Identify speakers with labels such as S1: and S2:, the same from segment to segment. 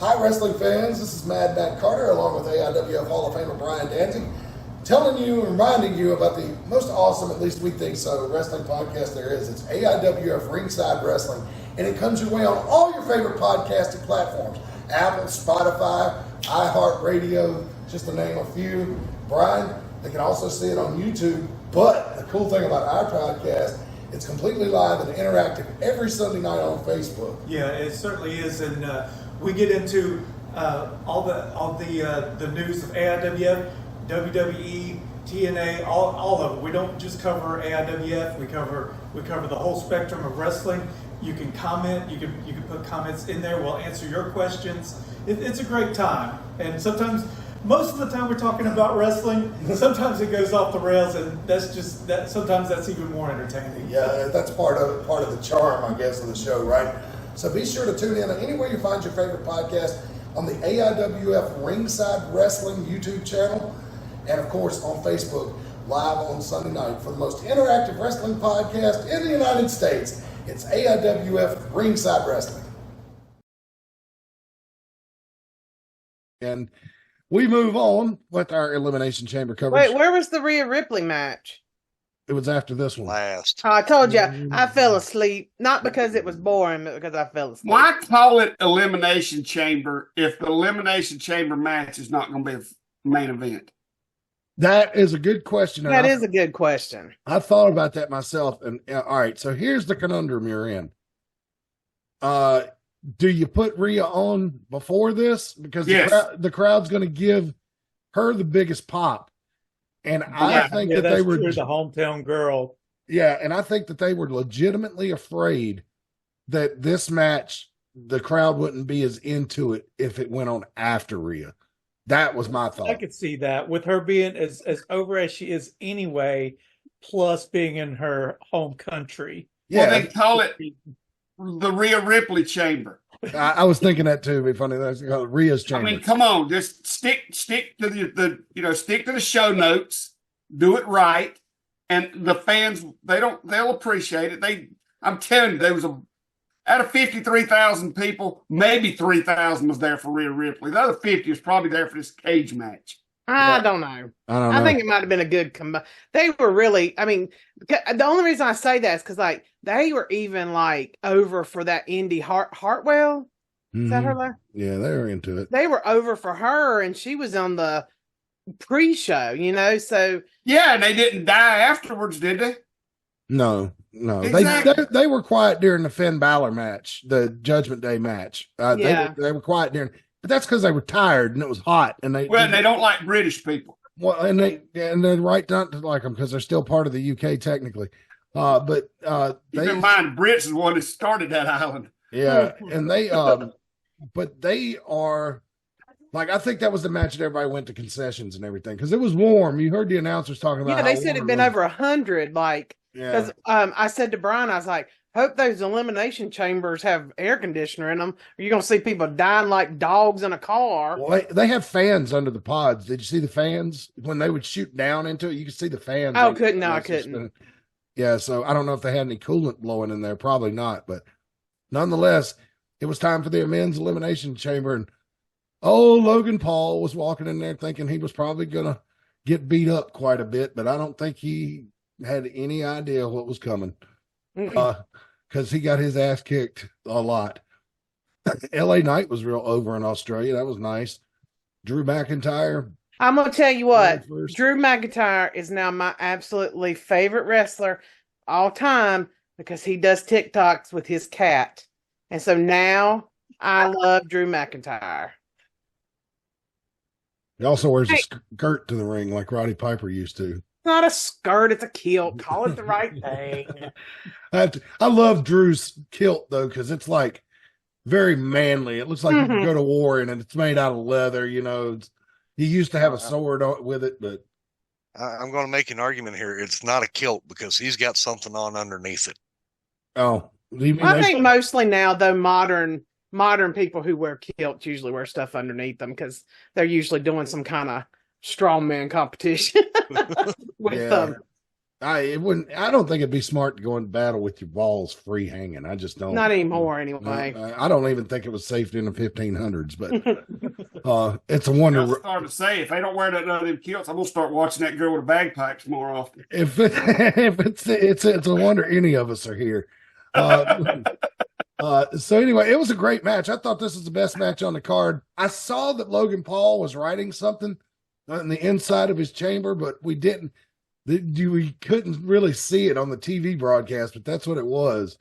S1: Hi, wrestling fans. This is Mad Matt Carter, along with AIWF Hall of Famer Brian Danzig, telling you and reminding you about the most awesome, at least we think so, wrestling podcast there is. It's AIWF Ringside Wrestling, and it comes your way on all your favorite podcasting platforms: Apple, Spotify, iHeartRadio, just to name a few. Brian, they can also see it on YouTube, but the cool thing about our podcast, it's completely live and interactive every Sunday night on Facebook.
S2: Yeah, it certainly is, and we get into all the news of AIWF, WWE, TNA, all of it. We don't just cover AIWF. We cover the whole spectrum of wrestling. You can comment. You can put comments in there. We'll answer your questions. It's a great time, and sometimes. Most of the time we're talking about wrestling. Sometimes it goes off the rails, and that's just that. Sometimes that's even more entertaining.
S1: Yeah, that's part of the charm, I guess, of the show, right? So be sure to tune in anywhere you find your favorite podcast, on the AIWF Ringside Wrestling YouTube channel, and of course on Facebook live on Sunday night for the most interactive wrestling podcast in the United States. It's AIWF Ringside Wrestling. And we move on with our Elimination Chamber coverage.
S3: Wait, where was the Rhea Ripley match?
S1: It was after this one.
S4: Last.
S3: Oh, I told you, I fell asleep. Not because it was boring, but because I fell asleep.
S5: Why call it Elimination Chamber if the Elimination Chamber match is not going to be a main event?
S1: That is a good question.
S3: That is a good question.
S1: I thought about that myself. And all right, so here's the conundrum you're in. Do you put Rhea on before this? Because the crowd's going to give her the biggest pop. And I think that they were
S2: the hometown girl.
S1: Yeah, and I think that they were legitimately afraid that this match, the crowd wouldn't be as into it if it went on after Rhea. That was my thought.
S2: I could see that with her being as over as she is anyway, plus being in her home country.
S5: Yeah, well, they call it the Rhea Ripley Chamber.
S1: I was thinking that too. It'd be funny. That's called Rhea's Chamber.
S5: I mean, come on, just stick to stick to the show notes, do it right, and the fans they'll appreciate it. I'm telling you, there was out of 53,000 people, maybe 3,000 was there for Rhea Ripley. The other 50 was probably there for this cage match.
S3: I don't know. I think it might have been a good combine. They were really, I mean, the only reason I say that is because, they were even, over for that Indy Hartwell. Is that her name?
S1: Yeah, they were into it.
S3: They were over for her, and she was on the pre-show, so.
S5: Yeah, and they didn't die afterwards, did they?
S1: No.
S5: Exactly.
S1: They were quiet during the Finn Balor match, the Judgment Day match. They were quiet during. But that's because they were tired and it was hot, and they
S5: don't like British people.
S1: Well, and they're right not to like them because they're still part of the UK technically. But
S5: keep in mind, Brits is the one that started that island.
S1: Yeah, and they but they are I think that was the match that everybody went to concessions and everything because it was warm. You heard the announcers talking about.
S3: Yeah, they said it'd been over 100. Because I said to Brian, I was like, hope those elimination chambers have air conditioner in them. Or you're going to see people dying like dogs in a car.
S1: Well, they have fans under the pods. Did you see the fans? When they would shoot down into it, you could see the fans.
S3: Oh, I couldn't.
S1: Yeah, so I don't know if they had any coolant blowing in there. Probably not. But nonetheless, it was time for the men's elimination chamber. And, Logan Paul was walking in there thinking he was probably going to get beat up quite a bit. But I don't think he had any idea what was coming. Because he got his ass kicked a lot. LA Knight was real over in Australia. That was nice. Drew McIntyre.
S3: I'm going to tell you what. Drew McIntyre is now my absolutely favorite wrestler all time because he does TikToks with his cat. And so now I love Drew McIntyre.
S1: He also wears a skirt to the ring like Roddy Piper used to.
S3: It's not a skirt, it's a kilt. Call it the right thing.
S1: I love Drew's kilt, though, because it's very manly. It looks like you can go to war in it. It's made out of leather, He used to have a sword with it, but.
S4: I'm going to make an argument here. It's not a kilt because he's got something on underneath it.
S1: Oh.
S3: I think mostly now, though, modern people who wear kilts usually wear stuff underneath them because they're usually doing some kind of strongman competition with them.
S1: I don't think it'd be smart to go in battle with your balls free hanging. I just don't.
S3: Not anymore, anyway.
S1: I don't even think it was safe in the 1500s, but it's a wonder.
S5: I was starting to say, if they don't wear that none of them kilts, I'm gonna start watching that girl with the bagpipes more often.
S1: If it's a wonder any of us are here. So anyway, it was a great match. I thought this was the best match on the card. I saw that Logan Paul was writing something on the inside of his chamber, but we didn't. We couldn't really see it on the TV broadcast, but that's what it was.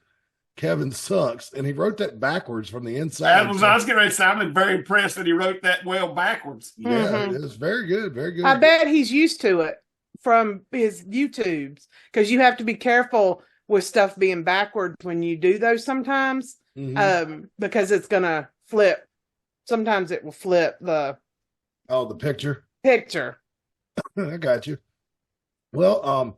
S1: Kevin sucks, and he wrote that backwards from the inside.
S5: I was getting ready to say, I'm very impressed that he wrote that well backwards.
S1: Yeah, it was very good, very good.
S3: I bet he's used to it from his YouTubes, because you have to be careful with stuff being backwards when you do those sometimes, because it's gonna flip. Sometimes it will flip the
S1: picture.
S3: I
S1: got you. Well,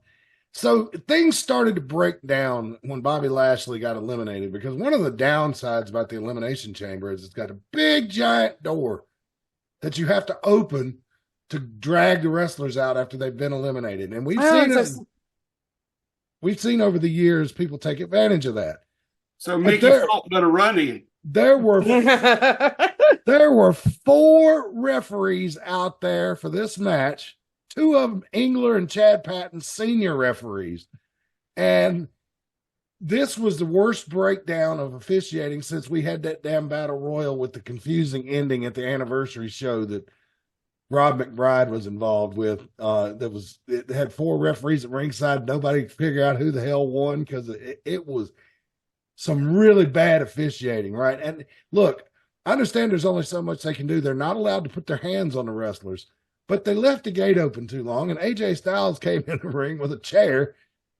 S1: so things started to break down when Bobby Lashley got eliminated, because one of the downsides about the Elimination Chamber is it's got a big giant door that you have to open to drag the wrestlers out after they've been eliminated. And we've seen over the years people take advantage of that.
S5: So Mickey Fulton done a run in.
S1: There were 4 referees out there for this match. 2 of them, Engler and Chad Patton, senior referees. And this was the worst breakdown of officiating since we had that damn battle royal with the confusing ending at the anniversary show that Rob McBride was involved with. It had 4 referees at ringside. Nobody could figure out who the hell won, because it was some really bad officiating, right? And look, I understand there's only so much they can do. They're not allowed to put their hands on the wrestlers. But they left the gate open too long, and AJ Styles came in the ring with a chair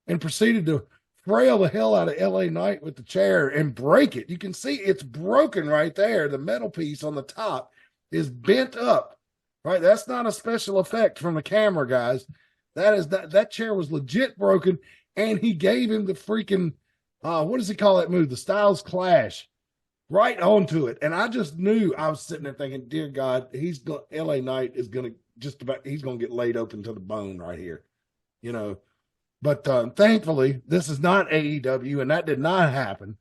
S1: and proceeded to frail the hell out of LA Knight with the chair and break it. You can see it's broken right there. The metal piece on the top is bent up, right? That's not a special effect from the camera, guys. That chair was legit broken, and he gave him the freaking, what does he call that move? The Styles Clash. Right onto it. And I just knew, I was sitting there thinking, dear God, LA Knight is going to he's going to get laid open to the bone right here, but thankfully this is not AEW, and that did not happen.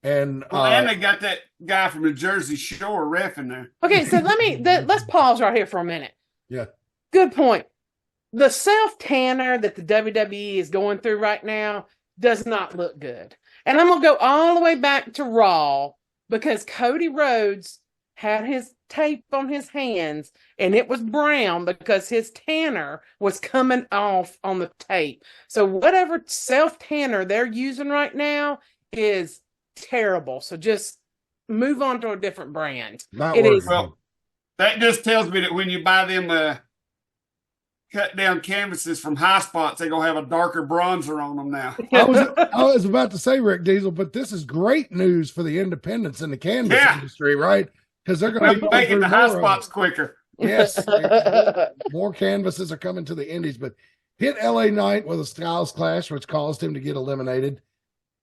S1: And
S5: and they got that guy from the Jersey Shore ref in there.
S3: Okay, so let's pause right here for a minute.
S1: Yeah,
S3: good point. The self tanner that the WWE is going through right now does not look good, and I'm gonna go all the way back to Raw, because Cody Rhodes had his tape on his hands, and it was brown because his tanner was coming off on the tape. So whatever self-tanner they're using right now is terrible. So just move on to a different brand.
S5: Well, that just tells me that when you buy them cut down canvases from High Spots, they're going to have a darker bronzer on them now.
S1: I was about to say, Rick Diesel, but this is great news for the independents in the canvas industry, right? Because they're going to be
S5: making the High Spots quicker.
S1: Yes. More canvases are coming to the indies, but hit LA Knight with a Styles Clash, which caused him to get eliminated.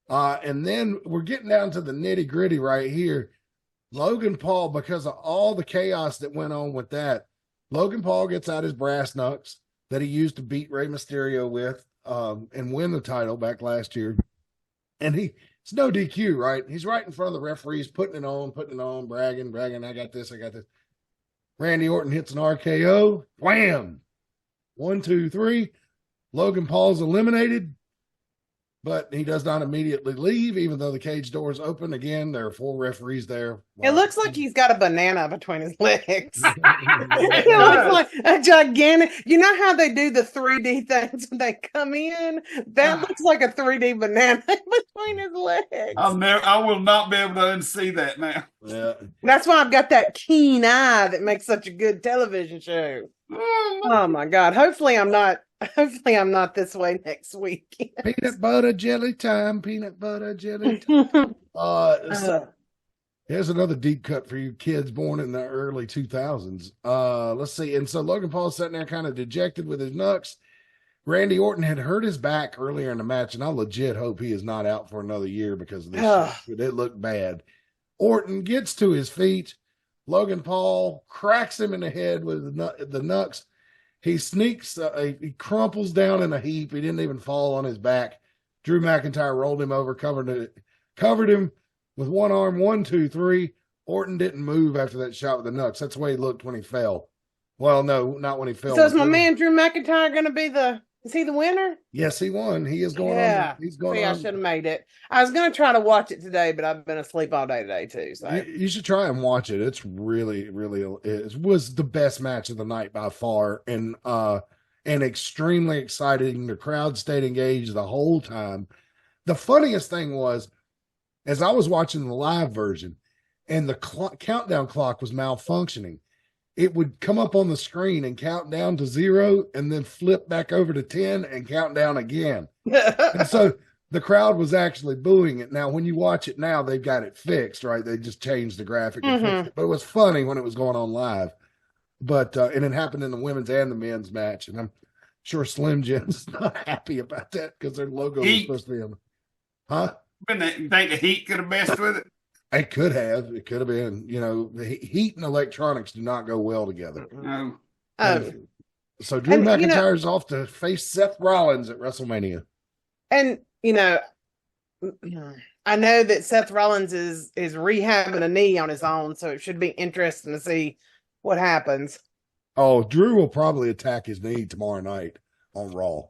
S1: And then we're getting down to the nitty gritty right here. Logan Paul, because of all the chaos that went on with that, Logan Paul gets out his brass knucks that he used to beat Rey Mysterio with and win the title back last year. And it's no DQ, right? He's right in front of the referees, putting it on, bragging. I got this. Randy Orton hits an RKO. Wham! 1, 2, 3. Logan Paul's eliminated, but he does not immediately leave, even though the cage door is open. Again, there are 4 referees there.
S3: It looks like he's got a banana between his legs. It looks like a gigantic. You know how they do the 3D things when they come in? That looks like a 3D banana between his legs.
S5: I will not be able to unsee that now.
S1: Yeah.
S3: That's why I've got that keen eye that makes such a good television show. Oh my God. Hopefully I'm not this way next week.
S1: Peanut butter jelly time. Here's another deep cut for you kids born in the early 2000s. Let's see. And so Logan Paul's sitting there kind of dejected with his knucks. Randy Orton had hurt his back earlier in the match, and I legit hope he is not out for another year because of this. It looked bad. Orton gets to his feet. Logan Paul cracks him in the head with the knucks. He sneaks, he crumples down in a heap. He didn't even fall on his back. Drew McIntyre rolled him over, covered him with one arm, 1, 2, 3. Orton didn't move after that shot with the nuts. That's the way he looked when he fell. Well, no, not when he fell.
S3: So is my man Drew McIntyre going to be is he the winner?
S1: Yes, he won. He is going
S3: on.
S1: He's going
S3: See,
S1: on.
S3: I should have made it. I was going to try to watch it today, but I've been asleep all day today too. So
S1: you should try and watch it. It's really, really, it was the best match of the night by far, and extremely exciting. The crowd stayed engaged the whole time. The funniest thing was, as I was watching the live version, and the countdown clock was malfunctioning, it would come up on the screen and count down to 0 and then flip back over to 10 and count down again. And so the crowd was actually booing it. Now, when you watch it now, they've got it fixed, right? They just changed the graphic and fixed it. But it was funny when it was going on live. But and it happened in the women's and the men's match. And I'm sure Slim Jim's not happy about that because their logo was supposed to be on. Huh?
S5: You think the Heat could have messed with it?
S1: It could have. It could have been. You know, the heat and electronics do not go well together.
S5: No.
S1: So Drew McIntyre's off to face Seth Rollins at WrestleMania.
S3: And, I know that Seth Rollins is rehabbing a knee on his own, so it should be interesting to see what happens.
S1: Oh, Drew will probably attack his knee tomorrow night on Raw.